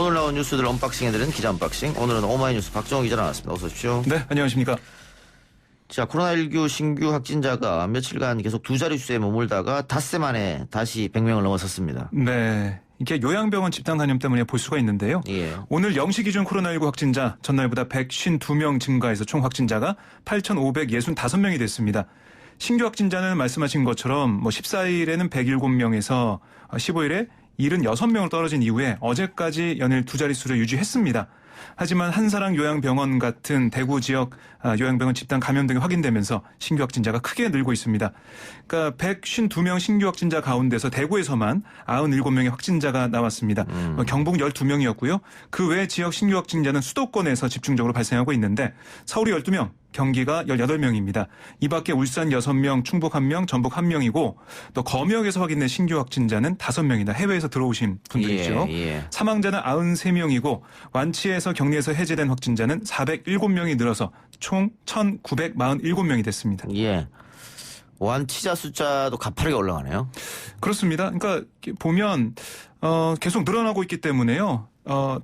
오늘 나온 뉴스들 언박싱해드리는 기자 언박싱. 오늘은 오마이뉴스 박정호 기자 나왔습니다. 어서 오십시오. 네, 안녕하십니까. 자, 코로나19 신규 확진자가 며칠간 계속 두 자릿수에 머물다가 닷새 만에 다시 100명을 넘어섰습니다. 네, 이게 요양병원 집단 감염 때문에 볼 수가 있는데요. 예. 오늘 0시 기준 코로나19 확진자 전날보다 152명 증가해서 총 확진자가 8,565명이 됐습니다. 신규 확진자는 말씀하신 것처럼 14일에는 107명에서 15일에 76명으로 떨어진 이후에 어제까지 연일 두 자릿수를 유지했습니다. 하지만 한사랑 요양병원 같은 대구 지역 요양병원 집단 감염 등이 확인되면서 신규 확진자가 크게 늘고 있습니다. 그러니까 152명 신규 확진자 가운데서 대구에서만 97명의 확진자가 나왔습니다. 경북 12명이었고요. 그 외 지역 신규 확진자는 수도권에서 집중적으로 발생하고 있는데 서울이 12명, 경기가 18명입니다. 이 밖에 울산 6명, 충북 1명, 전북 1명이고 또 검역에서 확인된 신규 확진자는 5명이다. 해외에서 들어오신 분들이죠. 예. 사망자는 93명이고 완치에서 격리에서 해제된 확진자는 407명이 늘어서 총 1,947명이 됐습니다. 예. 완치자 숫자도 가파르게 올라가네요. 그렇습니다. 그러니까 보면 계속 늘어나고 있기 때문에요.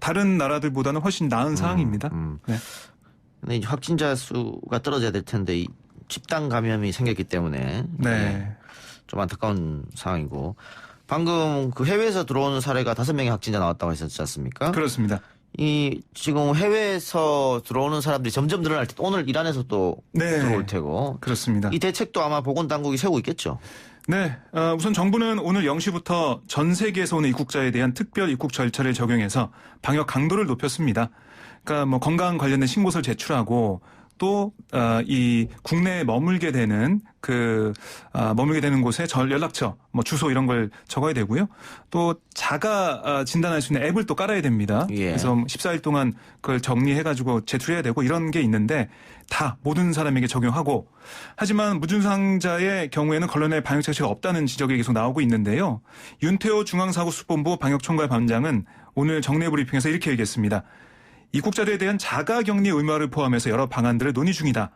다른 나라들보다는 훨씬 나은 상황입니다. 네. 근데 이제 확진자 수가 떨어져야 될 텐데 이 집단 감염이 생겼기 때문에 네. 좀 안타까운 상황이고, 방금 그 해외에서 들어오는 사례가 5명의 확진자 나왔다고 했었지 않습니까? 그렇습니다. 이 지금 해외에서 들어오는 사람들이 점점 늘어날 때 오늘 이란에서 또 네. 들어올 테고, 그렇습니다. 이 대책도 아마 보건당국이 세우고 있겠죠. 네, 우선 정부는 오늘 0시부터 전 세계에서 오는 입국자에 대한 특별 입국 절차를 적용해서 방역 강도를 높였습니다. 그러니까 건강 관련된 신고서를 제출하고 또 이 국내에 머물게 되는 머물게 되는 곳에 연락처, 주소 이런 걸 적어야 되고요. 또 자가 진단할 수 있는 앱을 또 깔아야 됩니다. 예. 그래서 14일 동안 그걸 정리해가지고 제출해야 되고 이런 게 있는데 다 모든 사람에게 적용하고, 하지만 무증상자의 경우에는 걸러낼 방역 장치가 없다는 지적이 계속 나오고 있는데요. 윤태호 중앙사고수본부 방역총괄반장은 오늘 정례 브리핑에서 이렇게 얘기했습니다. 입국자들에 대한 자가격리 의무화를 포함해서 여러 방안들을 논의 중이다.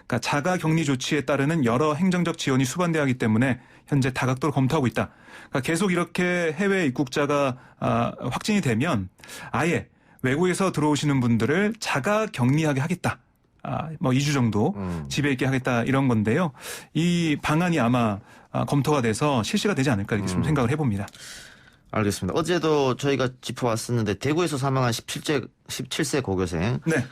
그러니까 자가격리 조치에 따르는 여러 행정적 지원이 수반돼야 하기 때문에 현재 다각도로 검토하고 있다. 그러니까 계속 이렇게 해외 입국자가 확진이 되면 아예 외국에서 들어오시는 분들을 자가격리하게 하겠다. 2주 정도 집에 있게 하겠다 이런 건데요. 이 방안이 아마 검토가 돼서 실시가 되지 않을까 이렇게 좀 생각을 해봅니다. 알겠습니다. 어제도 저희가 짚어왔었는데 대구에서 사망한 17세 고교생. 네.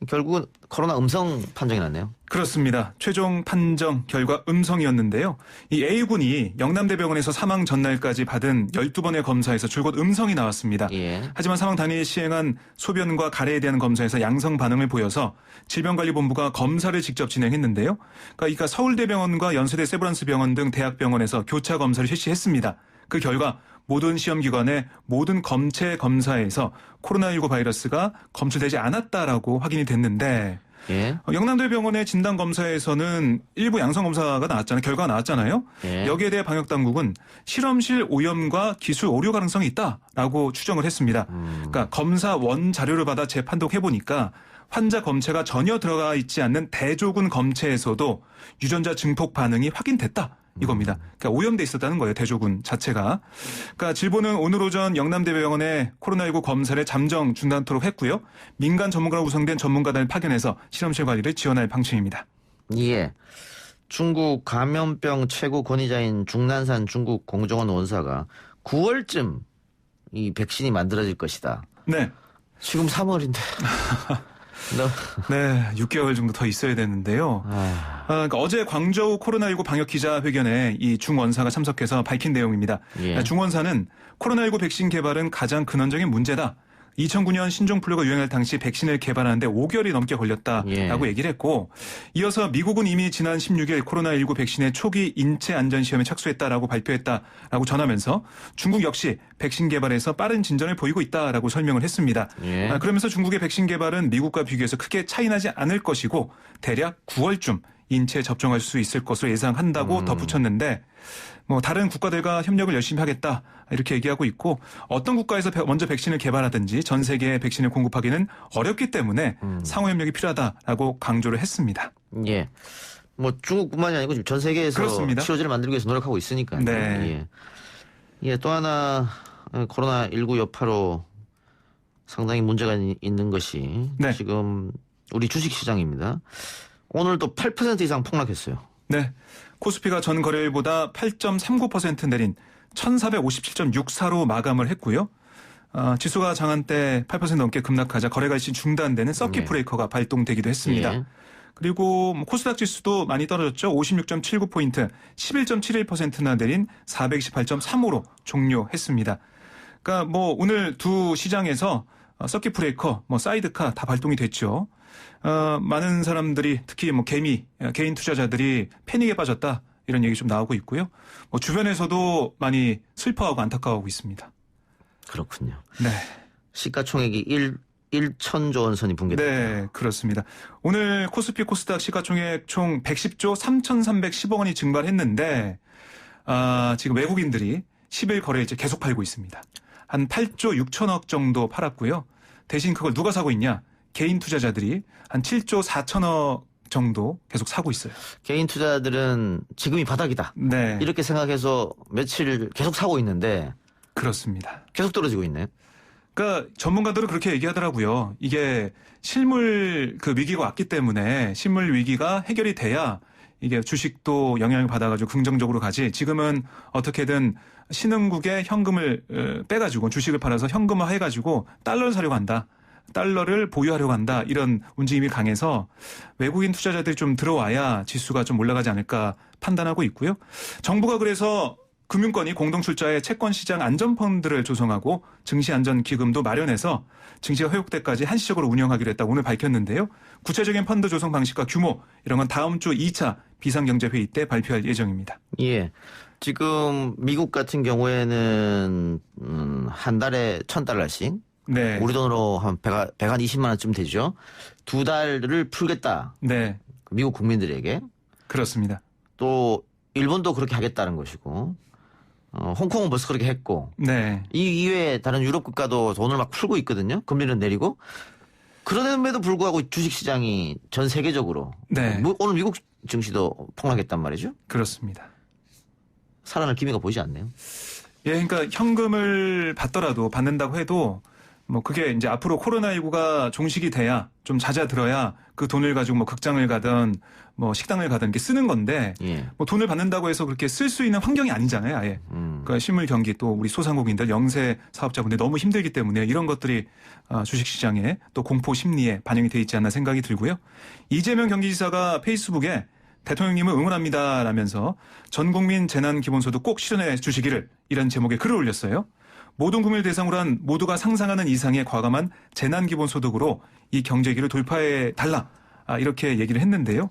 결국은 코로나 음성 판정이 났네요. 그렇습니다. 최종 판정 결과 음성이었는데요. 이 A군이 영남대병원에서 사망 전날까지 받은 12번의 검사에서 줄곧 음성이 나왔습니다. 예. 하지만 사망 당일 시행한 소변과 가래에 대한 검사에서 양성 반응을 보여서 질병관리본부가 검사를 직접 진행했는데요. 그러니까 서울대병원과 연세대 세브란스병원 등 대학병원에서 교차 검사를 실시했습니다. 그 결과 모든 시험기관의 모든 검체 검사에서 코로나19 바이러스가 검출되지 않았다라고 확인이 됐는데, 예. 영남대병원의 진단검사에서는 일부 양성검사가 나왔잖아요. 결과가 나왔잖아요. 예. 여기에 대해 방역당국은 실험실 오염과 기술 오류 가능성이 있다라고 추정을 했습니다. 그러니까 검사 원 자료를 받아 재판독해보니까 환자 검체가 전혀 들어가 있지 않는 대조군 검체에서도 유전자 증폭 반응이 확인됐다. 이겁니다. 그러니까 오염돼 있었다는 거예요. 대조군 자체가. 그러니까 질본은 오늘 오전 영남대병원에 코로나19 검사를 잠정 중단토록 했고요. 민간 전문가로 구성된 전문가단을 파견해서 실험실 관리를 지원할 방침입니다. 예. 중국 감염병 최고 권위자인 중난산 중국 공정원 원사가 9월쯤 이 백신이 만들어질 것이다. 네. 지금 3월인데. 네, 6개월 정도 더 있어야 되는데요. 그러니까 어제 광저우 코로나19 방역 기자회견에 이 중원사가 참석해서 밝힌 내용입니다. 예. 중원사는 코로나19 백신 개발은 가장 근원적인 문제다. 2009년 신종플루가 유행할 당시 백신을 개발하는데 5개월이 넘게 걸렸다라고 예. 얘기를 했고, 이어서 미국은 이미 지난 16일 코로나19 백신의 초기 인체 안전 시험에 착수했다라고 발표했다라고 전하면서 중국 역시 백신 개발에서 빠른 진전을 보이고 있다라고 설명을 했습니다. 예. 그러면서 중국의 백신 개발은 미국과 비교해서 크게 차이나지 않을 것이고 대략 9월쯤 인체에 접종할 수 있을 것으로 예상한다고 덧붙였는데, 다른 국가들과 협력을 열심히 하겠다 이렇게 얘기하고 있고, 어떤 국가에서 먼저 백신을 개발하든지 전 세계에 백신을 공급하기는 어렵기 때문에 상호 협력이 필요하다라고 강조를 했습니다. 예. 중국뿐만이 아니고 지금 전 세계에서 그렇습니다. 치료제를 만들기 위해서 노력하고 있으니까요. 네. 예. 또 하나 코로나19 여파로 상당히 문제가 있는 것이 네. 지금 우리 주식시장입니다. 오늘도 8% 이상 폭락했어요. 네. 코스피가 전 거래일보다 8.39% 내린 1457.64로 마감을 했고요. 지수가 장한 때 8% 넘게 급락하자 거래가 일시 중단되는 서킷 브레이커가 발동되기도 했습니다. 예. 그리고 코스닥 지수도 많이 떨어졌죠. 56.79포인트, 11.71%나 내린 428.35로 종료했습니다. 그러니까 뭐 오늘 두 시장에서 서킷 브레이커, 뭐 사이드카 다 발동이 됐죠. 많은 사람들이 특히 뭐 개인 투자자들이 패닉에 빠졌다 이런 얘기 좀 나오고 있고요. 뭐 주변에서도 많이 슬퍼하고 안타까워하고 있습니다. 그렇군요. 네. 시가총액이 1천조 원 선이 붕괴됐다. 네, 그렇습니다. 오늘 코스피 코스닥 시가총액 총 110조 3,310억 원이 증발했는데 지금 외국인들이 10일 거래일째 계속 팔고 있습니다. 한 8조 6천억 정도 팔았고요. 대신 그걸 누가 사고 있냐? 개인 투자자들이 한 7조 4천억 정도 계속 사고 있어요. 개인 투자자들은 지금이 바닥이다. 네, 이렇게 생각해서 며칠 계속 사고 있는데 그렇습니다. 계속 떨어지고 있네. 그러니까 전문가들은 그렇게 얘기하더라고요. 이게 실물 그 위기가 왔기 때문에 실물 위기가 해결이 돼야 이게 주식도 영향을 받아가지고 긍정적으로 가지. 지금은 어떻게든 신흥국에 현금을 빼가지고 주식을 팔아서 현금화 해가지고 달러를 사려고 한다. 달러를 보유하려고 한다. 이런 움직임이 강해서 외국인 투자자들이 좀 들어와야 지수가 좀 올라가지 않을까 판단하고 있고요. 정부가 그래서 금융권이 공동출자의 채권시장 안전펀드를 조성하고 증시안전기금도 마련해서 증시가 회복 때까지 한시적으로 운영하기로 했다고 오늘 밝혔는데요. 구체적인 펀드 조성 방식과 규모 이런 건 다음 주 2차 비상경제회의 때 발표할 예정입니다. 예. 지금 미국 같은 경우에는 한 달에 $1,000씩 네. 우리 돈으로 한 120만 원쯤 되죠. 두 달을 풀겠다. 네. 미국 국민들에게. 그렇습니다. 또 일본도 그렇게 하겠다는 것이고 홍콩은 벌써 그렇게 했고 네. 이 이외에 다른 유럽 국가도 돈을 막 풀고 있거든요. 금리는 내리고. 그럼에도 불구하고 주식시장이 전 세계적으로 네. 오늘 미국 증시도 폭락했단 말이죠. 그렇습니다. 살아날 기미가 보이지 않네요. 예, 그러니까 현금을 받더라도 받는다고 해도 뭐 그게 이제 앞으로 코로나19가 종식이 돼야 좀 잦아들어야 그 돈을 가지고 뭐 극장을 가든 뭐 식당을 가든 이렇게 쓰는 건데 예. 뭐 돈을 받는다고 해서 그렇게 쓸 수 있는 환경이 아니잖아요, 아예. 그러니까 실물 경기 또 우리 소상공인들 영세 사업자분들 너무 힘들기 때문에 이런 것들이 주식시장에 또 공포 심리에 반영이 돼 있지 않나 생각이 들고요. 이재명 경기지사가 페이스북에 대통령님을 응원합니다라면서 전 국민 재난기본소득 꼭 실현해 주시기를 이런 제목의 글을 올렸어요. 모든 국민을 대상으로 한 모두가 상상하는 이상의 과감한 재난기본소득으로 이 경제기를 돌파해 달라 이렇게 얘기를 했는데요.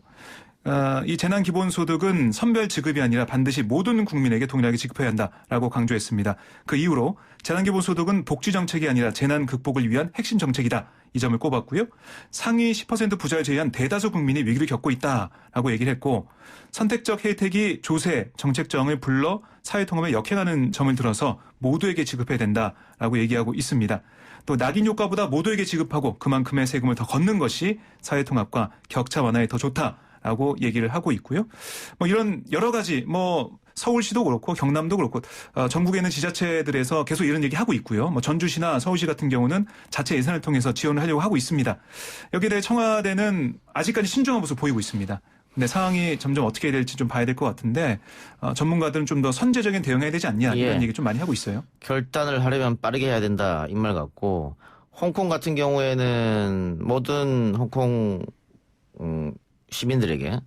이 재난기본소득은 선별 지급이 아니라 반드시 모든 국민에게 동일하게 지급해야 한다라고 강조했습니다. 그 이후로 재난기본소득은 복지정책이 아니라 재난 극복을 위한 핵심 정책이다. 이 점을 꼽았고요. 상위 10% 부자를 제외한 대다수 국민이 위기를 겪고 있다라고 얘기를 했고 선택적 혜택이 조세, 정책정을 불러 사회통합에 역행하는 점을 들어서 모두에게 지급해야 된다라고 얘기하고 있습니다. 또 낙인 효과보다 모두에게 지급하고 그만큼의 세금을 더 걷는 것이 사회통합과 격차 완화에 더 좋다라고 얘기를 하고 있고요. 뭐 이런 여러 가지 뭐 서울시도 그렇고 경남도 그렇고 전국에 있는 지자체들에서 계속 이런 얘기 하고 있고요. 뭐 전주시나 서울시 같은 경우는 자체 예산을 통해서 지원을 하려고 하고 있습니다. 여기에 대해 청와대는 아직까지 신중한 모습을 보이고 있습니다. 근데 상황이 점점 어떻게 될지 좀 봐야 될 것 같은데 전문가들은 좀 더 선제적인 대응해야 되지 않냐 이런 얘기 좀 많이 하고 있어요. 결단을 하려면 빠르게 해야 된다 이 말 같고 홍콩 같은 경우에는 모든 홍콩 시민들에게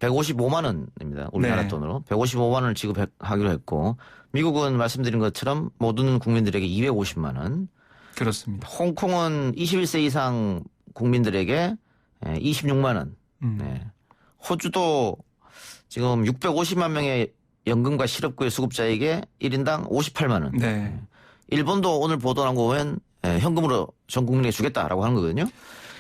155만 원입니다. 우리나라 네. 돈으로 155만 원을 지급하기로 했고 미국은 말씀드린 것처럼 모든 국민들에게 250만 원. 그렇습니다. 홍콩은 21세 이상 국민들에게 26만 원. 네. 호주도 지금 650만 명의 연금과 실업급여 수급자에게 1인당 58만 원. 네. 일본도 오늘 보도 나온 거 보면 현금으로 전 국민에게 주겠다라고 하는 거거든요.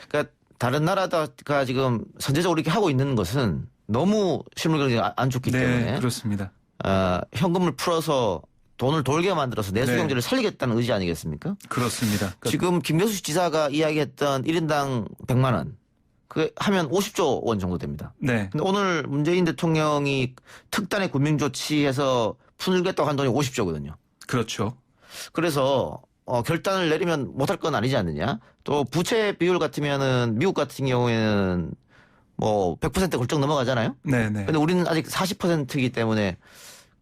그러니까 다른 나라가 지금 선제적으로 이렇게 하고 있는 것은 너무 실물 경제가 안 좋기 때문에 네, 그렇습니다. 현금을 풀어서 돈을 돌게 만들어서 내수 네. 경제를 살리겠다는 의지 아니겠습니까? 그렇습니다. 그러니까 지금 김경수 지사가 이야기했던 1인당 100만 원. 그게 하면 50조 원 정도 됩니다. 네. 근데 오늘 문재인 대통령이 특단의 금융조치해서 풀겠다고 한 돈이 50조거든요. 그렇죠. 그래서 결단을 내리면 못할 건 아니지 않느냐. 또 부채 비율 같으면은 미국 같은 경우에는 뭐 100% 훌쩍 넘어가잖아요. 네네. 근데 우리는 아직 40%이기 때문에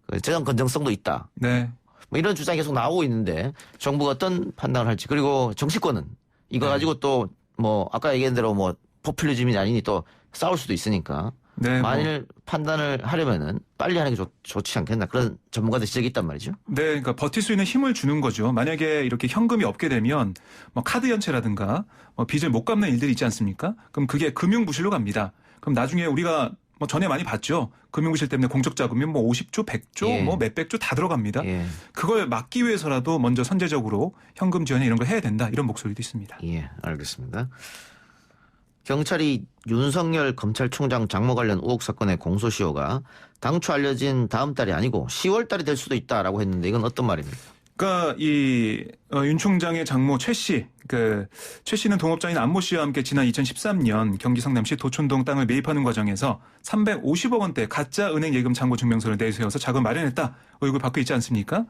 그 재정 건전성도 있다. 네. 뭐 이런 주장이 계속 나오고 있는데 정부가 어떤 판단을 할지, 그리고 정치권은 이거 네. 가지고 또 뭐 아까 얘기한 대로 뭐 포퓰리즘이 아니니 또 싸울 수도 있으니까 네. 만일 판단을 하려면은 빨리 하는 게 좋지 않겠나, 그런 전문가들 지적이 있단 말이죠. 네, 그러니까 버틸 수 있는 힘을 주는 거죠. 만약에 이렇게 현금이 없게 되면 뭐 카드 연체라든가 뭐 빚을 못 갚는 일들이 있지 않습니까? 그럼 그게 금융부실로 갑니다. 그럼 나중에 우리가 뭐 전에 많이 봤죠. 금융부실 때문에 공적 자금이 뭐 50조, 100조, 예. 뭐 몇백 조 다 들어갑니다. 예, 그걸 막기 위해서라도 먼저 선제적으로 현금 지원이나 이런 걸 해야 된다. 이런 목소리도 있습니다. 예, 알겠습니다. 경찰이 윤석열 검찰총장 장모 관련 의혹 사건의 공소시효가 당초 알려진 다음 달이 아니고 10월 달이 될 수도 있다라고 했는데 이건 어떤 말입니까? 그러니까 윤 총장의 장모 최 씨, 최 씨는 동업자인 안모 씨와 함께 지난 2013년 경기 성남시 도촌동 땅을 매입하는 과정에서 350억 원대 가짜 은행 예금 잔고 증명서를 내세워서 자금 마련했다 의혹을 받고 있지 않습니까?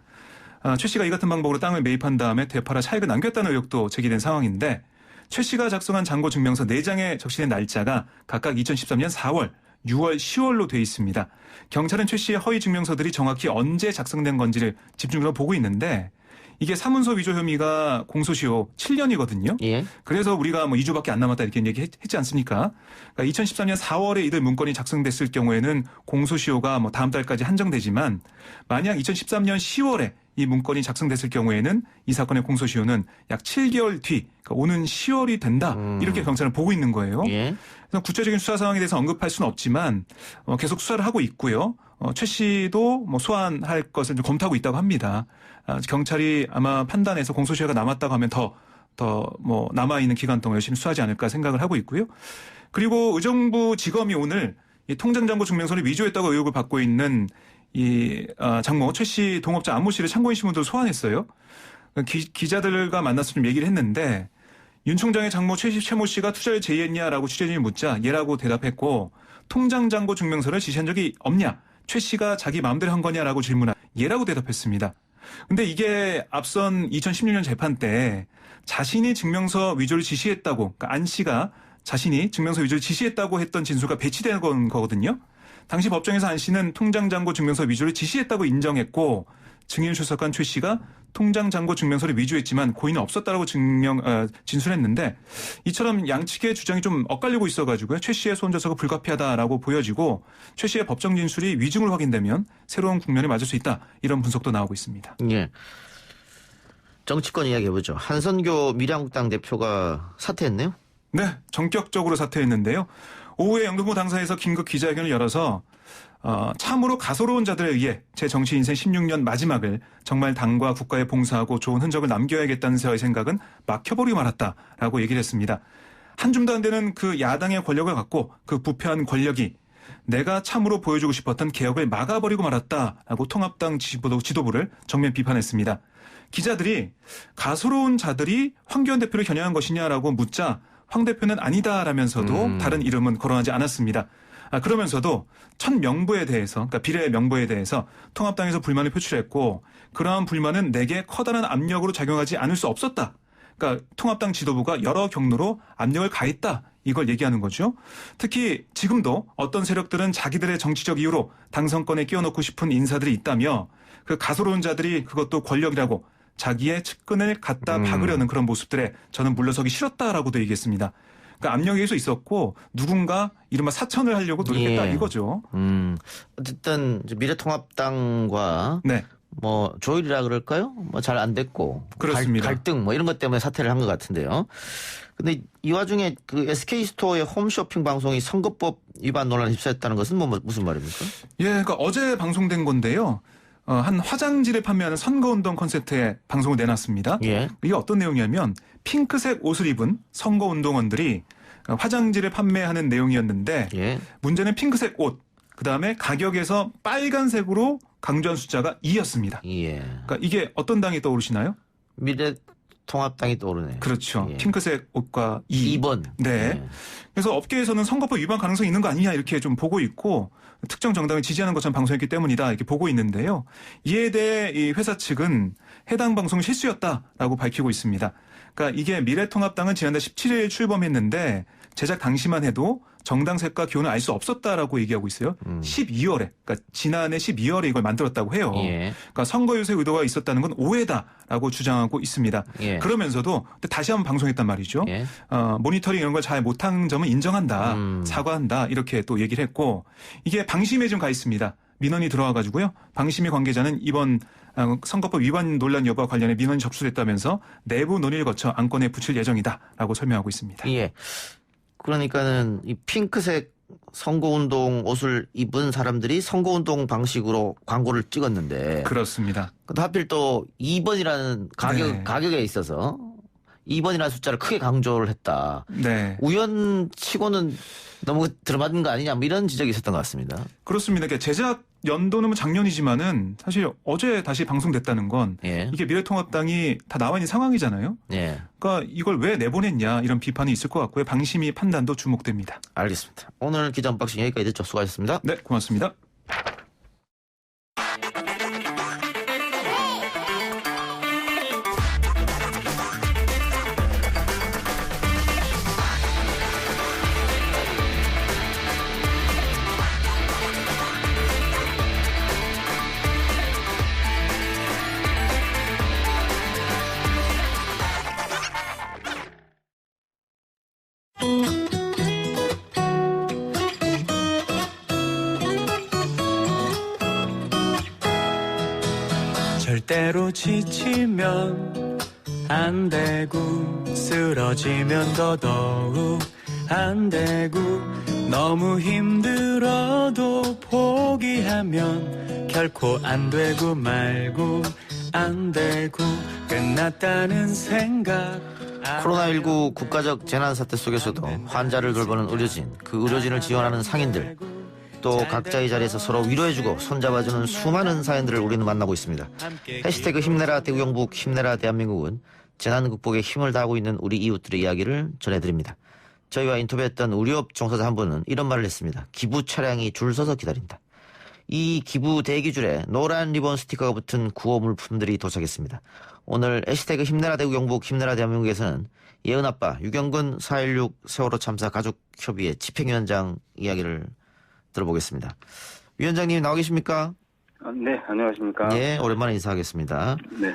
최 씨가 이 같은 방법으로 땅을 매입한 다음에 되팔아 차익을 남겼다는 의혹도 제기된 상황인데, 최 씨가 작성한 잔고 증명서 4장에 적시된 날짜가 각각 2013년 4월, 6월, 10월로 돼 있습니다. 경찰은 최 씨의 허위 증명서들이 정확히 언제 작성된 건지를 집중적으로 보고 있는데, 이게 사문서 위조 혐의가 공소시효 7년이거든요. 예. 그래서 우리가 뭐 2주밖에 안 남았다 이렇게 얘기했지 않습니까? 그러니까 2013년 4월에 이들 문건이 작성됐을 경우에는 공소시효가 뭐 다음 달까지 한정되지만, 만약 2013년 10월에 이 문건이 작성됐을 경우에는 이 사건의 공소시효는 약 7개월 뒤, 그러니까 오는 10월이 된다. 이렇게 경찰은 보고 있는 거예요. 예. 그래서 구체적인 수사 상황에 대해서 언급할 수는 없지만 계속 수사를 하고 있고요. 최 씨도 뭐 소환할 것을 좀 검토하고 있다고 합니다. 경찰이 아마 판단해서 공소시효가 남았다고 하면 더 뭐 남아있는 기간 동안 열심히 수사하지 않을까 생각을 하고 있고요. 그리고 의정부 지검이 오늘 이 통장잔고 증명서를 위조했다고 의혹을 받고 있는 장모 최 씨 동업자 안모 씨를 참고인 신분으로 소환했어요. 기자들과 만나서 좀 얘기를 했는데, 윤 총장의 장모 최모 씨가 투자를 제의했냐라고 취재진이 묻자 예라고 대답했고, 통장잔고 증명서를 지시한 적이 없냐, 최 씨가 자기 마음대로 한 거냐라고 질문한 예라고 대답했습니다. 근데 이게 앞선 2016년 재판 때 자신이 증명서 위조를 지시했다고, 그러니까 안 씨가 자신이 증명서 위조를 지시했다고 했던 진술과 배치된 거거든요. 당시 법정에서 안 씨는 통장잔고 증명서 위조를 지시했다고 인정했고, 증인 출석한 최 씨가 통장잔고 증명서를 위조했지만 고의는 없었다라고 진술했는데, 이처럼 양측의 주장이 좀 엇갈리고 있어가지고요. 최 씨의 소환조사가 불가피하다라고 보여지고, 최 씨의 법정 진술이 위증으로 확인되면 새로운 국면을 맞을 수 있다, 이런 분석도 나오고 있습니다. 예. 정치권 이야기 해보죠. 한선교 미래한국당 대표가 사퇴했네요. 네, 전격적으로 사퇴했는데요. 오후에 영등포 당사에서 긴급 기자회견을 열어서 참으로 가소로운 자들에 의해 제 정치 인생 16년 마지막을 정말 당과 국가에 봉사하고 좋은 흔적을 남겨야겠다는 저의 생각은 막혀버리고 말았다라고 얘기를 했습니다. 한 줌도 안 되는 그 야당의 권력을 갖고 그 부패한 권력이 내가 참으로 보여주고 싶었던 개혁을 막아버리고 말았다라고 통합당 지도부를 정면 비판했습니다. 기자들이 가소로운 자들이 황교안 대표를 겨냥한 것이냐라고 묻자 황 대표는 아니다라면서도 다른 이름은 거론하지 않았습니다. 그러면서도 첫 명부에 대해서, 그러니까 비례 명부에 대해서 통합당에서 불만을 표출했고, 그러한 불만은 내게 커다란 압력으로 작용하지 않을 수 없었다. 그러니까 통합당 지도부가 여러 경로로 압력을 가했다, 이걸 얘기하는 거죠. 특히 지금도 어떤 세력들은 자기들의 정치적 이유로 당선권에 끼워넣고 싶은 인사들이 있다며, 그 가소로운 자들이 그것도 권력이라고 자기의 측근을 갖다 박으려는 그런 모습들에 저는 물러서기 싫었다라고도 얘기했습니다. 그러니까 압력이 계속 있었고 누군가 이른바 사천을 하려고 노력했다, 예. 이거죠. 어쨌든 미래통합당과 네. 뭐 조율이라 그럴까요? 뭐 잘 안 됐고 그렇습니다. 갈등 뭐 이런 것 때문에 사퇴를 한 것 같은데요. 근데 이 와중에 그 SK 스토어의 홈쇼핑 방송이 선거법 위반 논란에 휩싸였다는 것은 무슨 말입니까? 예, 그러니까 어제 방송된 건데요. 한 화장지를 판매하는 선거운동 컨셉트의 방송을 내놨습니다. 예. 이게 어떤 내용이냐면 핑크색 옷을 입은 선거운동원들이 화장지를 판매하는 내용이었는데, 예. 문제는 핑크색 옷, 그다음에 가격에서 빨간색으로 강조한 숫자가 2였습니다. 예. 그러니까 이게 어떤 당이 떠오르시나요? 미래통합당이 떠오르네요. 그렇죠. 예. 핑크색 옷과 2번. 네. 예. 그래서 업계에서는 선거법 위반 가능성이 있는 거 아니냐 이렇게 좀 보고 있고 특정 정당을 지지하는 것처럼 방송했기 때문이다 이렇게 보고 있는데요. 이에 대해 이 회사 측은 해당 방송 실수였다라고 밝히고 있습니다. 그러니까 이게 미래통합당은 지난달 17일 출범했는데 제작 당시만 해도 정당색과 기호는 알 수 없었다라고 얘기하고 있어요. 12월에, 그러니까 지난해 12월에 이걸 만들었다고 해요. 예. 그러니까 선거 유세 의도가 있었다는 건 오해다라고 주장하고 있습니다. 예. 그러면서도 다시 한번 방송했단 말이죠. 예. 모니터링 이런 걸 잘 못한 점은 인정한다, 사과한다 이렇게 또 얘기를 했고 이게 방심에 좀 가 있습니다. 민원이 들어와 가지고요. 방심위 관계자는 이번 선거법 위반 논란 여부와 관련해 민원이 접수됐다면서 내부 논의를 거쳐 안건에 붙일 예정이다라고 설명하고 있습니다. 예. 그러니까는 이 핑크색 선거운동 옷을 입은 사람들이 선거운동 방식으로 광고를 찍었는데 그렇습니다. 근데 하필 또 2번이라는 네. 가격에 있어서 2번이라는 숫자를 크게 강조를 했다. 네. 우연치고는 너무 들어맞은 거 아니냐 뭐 이런 지적이 있었던 것 같습니다. 그렇습니다. 그러니까 제작 연도는 뭐 작년이지만은 사실 어제 다시 방송됐다는 건 예. 이게 미래통합당이 다 나와 있는 상황이잖아요. 예. 그러니까 이걸 왜 내보냈냐 이런 비판이 있을 것 같고요. 방심위 판단도 주목됩니다. 알겠습니다. 오늘 기자 언박싱 여기까지 듣죠. 수고하셨습니다. 네, 고맙습니다. 절대로 지치면 안 되고 쓰러지면 더더욱 안 되고 너무 힘들어도 포기하면 결코 안 되고 말고 안 되고 끝났다는 생각 코로나19 국가적 재난사태 속에서도 환자를 돌보는 의료진, 그 의료진을 지원하는 상인들, 또 각자의 자리에서 서로 위로해주고 손잡아주는 수많은 사연들을 우리는 만나고 있습니다. 해시태그 힘내라 대구경북 힘내라 대한민국은 재난 극복에 힘을 다하고 있는 우리 이웃들의 이야기를 전해드립니다. 저희와 인터뷰했던 의료업 종사자 한 분은 이런 말을 했습니다. 기부 차량이 줄 서서 기다린다. 이 기부 대기줄에 노란 리본 스티커가 붙은 구호 물품들이 도착했습니다. 오늘 해시태그 힘내라 대구경북 힘내라 대한민국에서는 예은아빠 유경근 4.16 세월호 참사 가족협의회 집행위원장 이야기를 들어보겠습니다. 위원장님 나와 계십니까? 네, 안녕하십니까. 네, 오랜만에 인사하겠습니다. 네.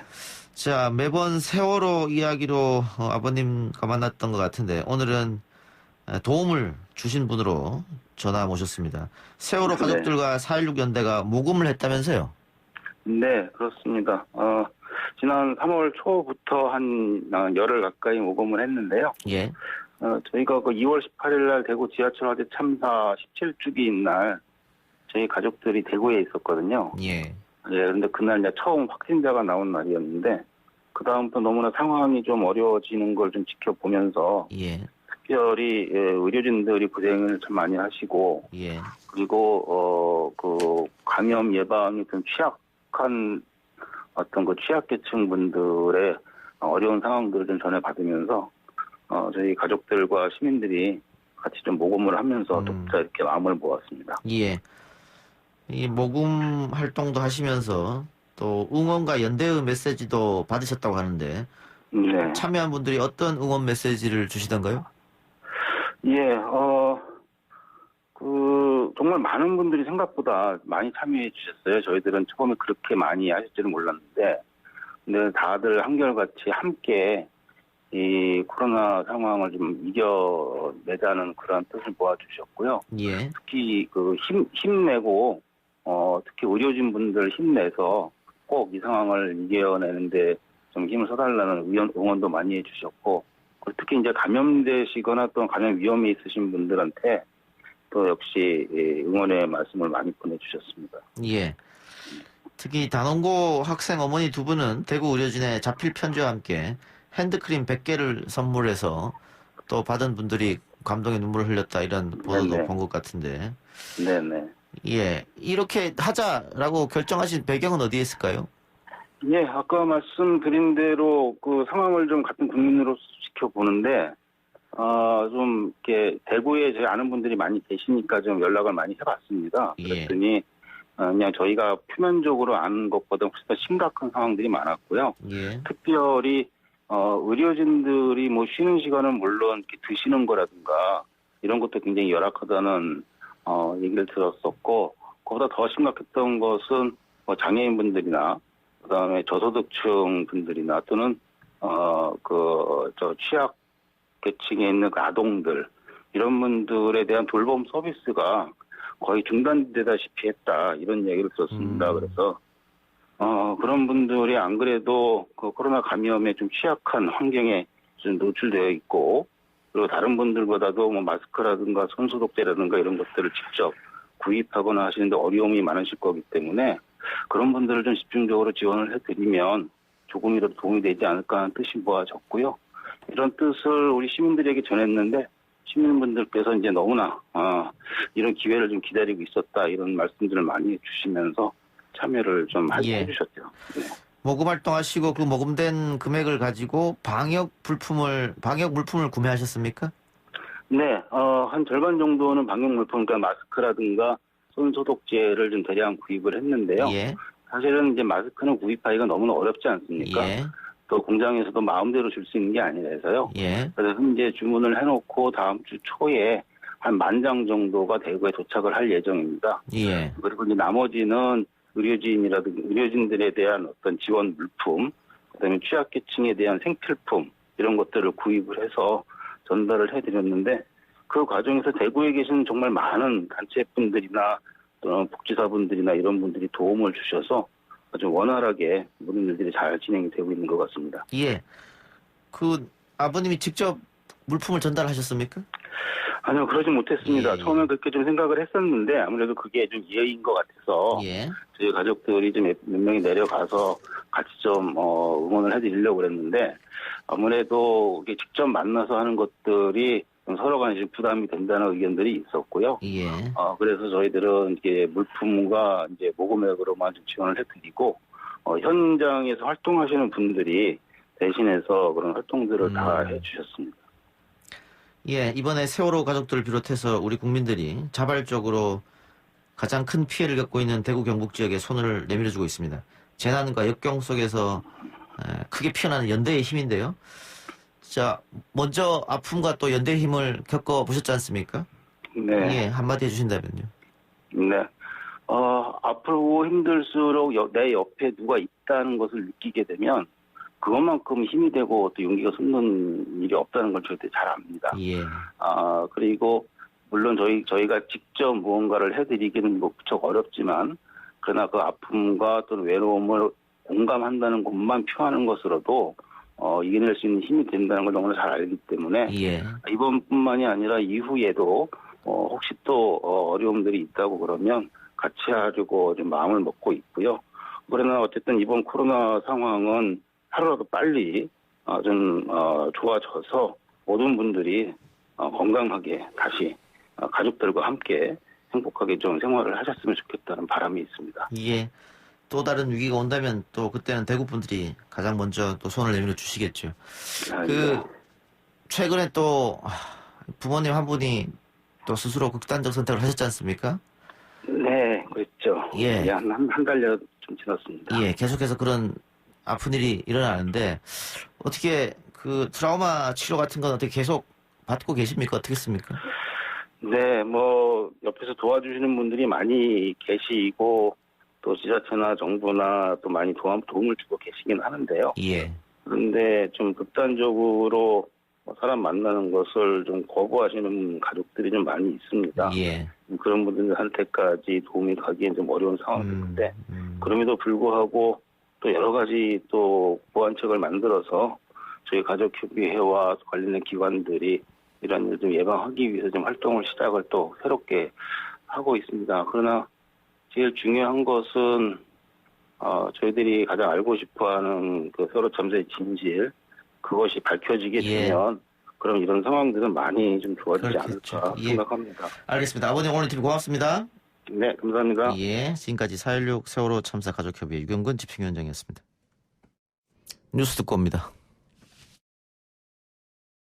자, 매번 세월호 이야기로 아버님과 만났던 것 같은데 오늘은 도움을 주신 분으로 전화 모셨습니다. 세월호 가족들과 4.16 연대가 모금을 했다면서요? 네, 그렇습니다. 지난 3월 초부터 한 열흘 가까이 모금을 했는데요. 예. 저희가 그 2월 18일 날 대구 지하철 화재 참사 17주기인 날 저희 가족들이 대구에 있었거든요. 예. 예, 그런데 그날 이제 처음 확진자가 나온 날이었는데 그 다음부터 너무나 상황이 좀 어려워지는 걸 좀 지켜보면서 예. 특별히 의료진들이 고생을 참 많이 하시고 예. 그리고 그 감염 예방이 좀 취약한 어떤 그 취약계층 분들의 어려운 상황들을 좀 전해받으면서 저희 가족들과 시민들이 같이 좀 모금을 하면서 돕자 이렇게 마음을 모았습니다. 예. 이 모금 활동도 하시면서 또 응원과 연대의 메시지도 받으셨다고 하는데 네. 참여한 분들이 어떤 응원 메시지를 주시던가요? 예, 정말 많은 분들이 생각보다 많이 참여해 주셨어요. 저희들은 처음에 그렇게 많이 하실지는 몰랐는데, 근데 다들 한결같이 함께 이 코로나 상황을 좀 이겨내자는 그런 뜻을 모아주셨고요. 예. 특히 힘내고, 특히 의료진 분들 힘내서 꼭 이 상황을 이겨내는데 좀 힘을 써달라는 응원도 많이 해주셨고, 특히 이제 감염되시거나 또 감염 위험이 있으신 분들한테 또 역시 응원의 말씀을 많이 보내주셨습니다. 예. 특히 단원고 학생 어머니 두 분은 대구 의료진의 자필 편지와 함께 핸드크림 100개를 선물해서 또 받은 분들이 감동의 눈물을 흘렸다 이런 보도도 본 것 같은데. 네네. 예. 이렇게 하자라고 결정하신 배경은 어디에 있을까요? 예, 아까 말씀드린 대로 그 상황을 좀 같은 국민으로 지켜보는데, 좀 이렇게 대구에 저희 아는 분들이 많이 계시니까 좀 연락을 많이 해봤습니다. 예. 그랬더니 그냥 저희가 표면적으로 아는 것보다 훨씬 더 심각한 상황들이 많았고요. 예. 특별히 의료진들이 뭐 쉬는 시간은 물론 이렇게 드시는 거라든가 이런 것도 굉장히 열악하다는 얘기를 들었었고, 그보다 더 심각했던 것은 뭐 장애인분들이나 그다음에 저소득층 분들이나 또는 취약 계층에 있는 그 아동들 이런 분들에 대한 돌봄 서비스가 거의 중단되다시피 했다 이런 얘기를 들었습니다. 그래서 그런 분들이 안 그래도 그 코로나 감염에 좀 취약한 환경에 좀 노출되어 있고, 그리고 다른 분들보다도 뭐 마스크라든가 손소독제라든가 이런 것들을 직접 구입하거나 하시는데 어려움이 많으실 거기 때문에 그런 분들을 좀 집중적으로 지원을 해드리면 조금이라도 도움이 되지 않을까 하는 뜻이 모아졌고요. 이런 뜻을 우리 시민들에게 전했는데 시민분들께서 이제 너무나 이런 기회를 좀 기다리고 있었다 이런 말씀들을 많이 해주시면서 참여를 좀 예. 해주셨죠. 네. 모금 활동하시고 그 모금된 금액을 가지고 방역 물품을 구매하셨습니까? 네, 한 절반 정도는 방역 물품, 그러니까 마스크라든가 손소독제를 좀 대량 구입을 했는데요. 예. 사실은 이제 마스크는 구입하기가 너무나 어렵지 않습니까? 예. 또 공장에서도 마음대로 줄 수 있는 게 아니라서요. 예. 그래서 현재 주문을 해놓고 다음 주 초에 한 10,000장 정도가 대구에 도착을 할 예정입니다. 예. 그리고 이제 나머지는 의료진들에 대한 어떤 지원 물품, 그다음에 취약계층에 대한 생필품 이런 것들을 구입을 해서 전달을 해드렸는데, 그 과정에서 대구에 계신 정말 많은 단체분들이나 또는 복지사분들이나 이런 분들이 도움을 주셔서 아주 원활하게 모든 일들이 잘 진행이 되고 있는 것 같습니다. 예. 그 아버님이 직접 물품을 전달하셨습니까? 아니요, 그러지 못했습니다. 예. 처음에 그렇게 좀 생각을 했었는데 아무래도 그게 좀 예의인 것 같아서 예. 저희 가족들이 좀 몇 명이 내려가서 같이 좀 응원을 해드리려고 그랬는데, 아무래도 이게 직접 만나서 하는 것들이 좀 서로 간에 좀 부담이 된다는 의견들이 있었고요. 예. 그래서 저희들은 이게 물품과 이제 모금액으로만 좀 지원을 해드리고, 현장에서 활동하시는 분들이 대신해서 그런 활동들을 다 해주셨습니다. 예, 이번에 세월호 가족들을 비롯해서 우리 국민들이 자발적으로 가장 큰 피해를 겪고 있는 대구 경북 지역에 손을 내밀어주고 있습니다. 재난과 역경 속에서 크게 피어나는 연대의 힘인데요. 자, 먼저 아픔과 또 연대의 힘을 겪어보셨지 않습니까? 네. 예, 한마디 해주신다면요. 네. 아프고 힘들수록 내 옆에 누가 있다는 것을 느끼게 되면 그것만큼 힘이 되고 또 용기가 솟는 일이 없다는 걸 절대 잘 압니다. 예. 그리고 물론 저희가 직접 무언가를 해드리기는 뭐 무척 어렵지만, 그러나 그 아픔과 또는 외로움을 공감한다는 것만 표하는 것으로도 이겨낼 수 있는 힘이 된다는 걸 너무나 잘 알기 때문에 예. 이번뿐만이 아니라 이후에도 혹시 또 어려움들이 있다고 그러면 같이 하려고 좀 마음을 먹고 있고요. 그러나 어쨌든 이번 코로나 상황은 하루라도 빨리 좀 좋아져서 모든 분들이 건강하게 다시 가족들과 함께 행복하게 좀 생활을 하셨으면 좋겠다는 바람이 있습니다. 예. 또 다른 위기가 온다면 또 그때는 대구 분들이 가장 먼저 또 손을 내밀어 주시겠죠. 네. 최근에 또 부모님 한 분이 또 스스로 극단적 선택을 하셨지 않습니까? 네, 그렇죠. 예. 한 달여 좀 지났습니다. 예, 계속해서 그런 아픈 일이 일어나는데 어떻게 그 트라우마 치료 같은 건 어떻게 계속 받고 계십니까? 어떻겠습니까? 네, 뭐 옆에서 도와주시는 분들이 많이 계시고 또 지자체나 정부나 또 많이 도움을 주고 계시긴 하는데요. 예. 그런데 좀 극단적으로 사람 만나는 것을 좀 거부하시는 가족들이 좀 많이 있습니다. 예. 그런 분들한테까지 도움이 가기엔 좀 어려운 상황인데 그럼에도 불구하고 또 여러 가지 또 보완책을 만들어서 저희 가족협의회와 관련된 기관들이 이런 일 좀 예방하기 위해서 좀 활동을 시작을 또 새롭게 하고 있습니다. 그러나 제일 중요한 것은 저희들이 가장 알고 싶어하는 그 세월호 참사의 진실, 그것이 밝혀지게 예. 되면 그럼 이런 상황들은 많이 좀 좋아지지 그렇겠죠. 않을까 예. 생각합니다. 알겠습니다. 아버님 오늘 TV 고맙습니다. 네, 감사합니다. 예. 지금까지 4.16 세월호 참사 가족협의회 유경근 집행위원장이었습니다. 뉴스 듣고 옵니다.